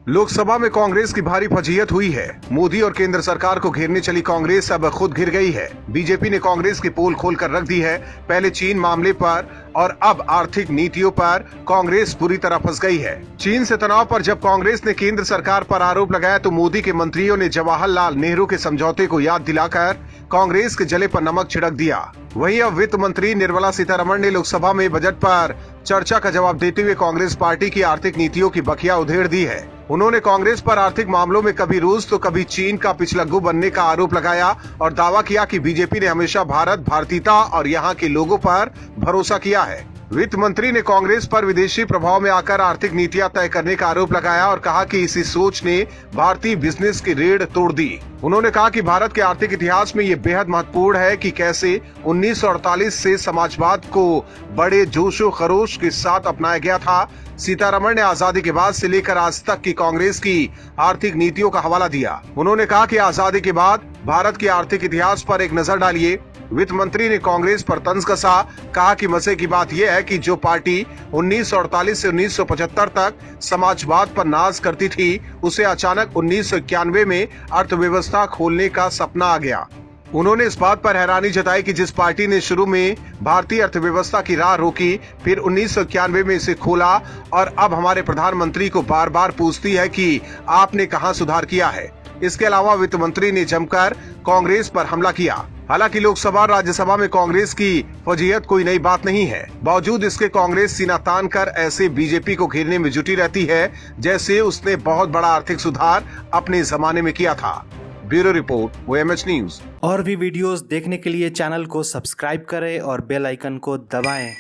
लोकसभा में कांग्रेस की भारी फजीहत हुई है। मोदी और केंद्र सरकार को घेरने चली कांग्रेस अब खुद घिर गई है। बीजेपी ने कांग्रेस की पोल खोल कर रख दी है। पहले चीन मामले पर और अब आर्थिक नीतियों पर कांग्रेस बुरी तरह फंस गई है। चीन से तनाव पर जब कांग्रेस ने केंद्र सरकार पर आरोप लगाया तो मोदी के मंत्रियों ने जवाहरलाल नेहरू के समझौते को याद दिलाकर कांग्रेस के जले पर नमक छिड़क दिया। वहीं अब वित्त मंत्री निर्मला सीतारमण ने लोकसभा में बजट पर चर्चा का जवाब देते हुए कांग्रेस पार्टी की आर्थिक नीतियों की बखिया उधेड़ दी है। उन्होंने कांग्रेस पर आर्थिक मामलों में कभी रूस तो कभी चीन का पिछलग्गू बनने का आरोप लगाया और दावा किया कि बीजेपी ने हमेशा भारत, भारतीयता और यहाँ के लोगों पर भरोसा किया है। वित्त मंत्री ने कांग्रेस पर विदेशी प्रभाव में आकर आर्थिक नीतियां तय करने का आरोप लगाया और कहा कि इसी सोच ने भारतीय बिजनेस की रीढ़ तोड़ दी। उन्होंने कहा कि भारत के आर्थिक इतिहास में ये बेहद महत्वपूर्ण है कि कैसे 1948 से समाजवाद को बड़े जोशो खरोश के साथ अपनाया गया था। सीतारमण ने आजादी के बाद से लेकर आज तक की कांग्रेस की आर्थिक नीतियों का हवाला दिया। उन्होंने कहा कि आजादी के बाद भारत के आर्थिक इतिहास पर एक नजर डालिए। वित्त मंत्री ने कांग्रेस पर तंज कसा, कहा कि मजे की बात यह है कि जो पार्टी 1948 से 1975 तक समाजवाद पर नाज करती थी, उसे अचानक 1991 में अर्थव्यवस्था खोलने का सपना आ गया। उन्होंने इस बात पर हैरानी जताई कि जिस पार्टी ने शुरू में भारतीय अर्थव्यवस्था की राह रोकी, फिर 1991 में इसे खोला और अब हमारे प्रधानमंत्री को बार बार पूछती है कि आपने कहां सुधार किया है। इसके अलावा वित्त मंत्री ने जमकर कांग्रेस पर हमला किया। हालांकि लोकसभा और राज्यसभा में कांग्रेस की फजीहत कोई नई बात नहीं है। बावजूद इसके कांग्रेस सीना तान कर ऐसे बीजेपी को घेरने में जुटी रहती है जैसे उसने बहुत बड़ा आर्थिक सुधार अपने जमाने में किया था। Bureau report, OMH news. और भी वीडियोस देखने के लिए चैनल को सब्सक्राइब करें और बेल आइकन को दबाएं।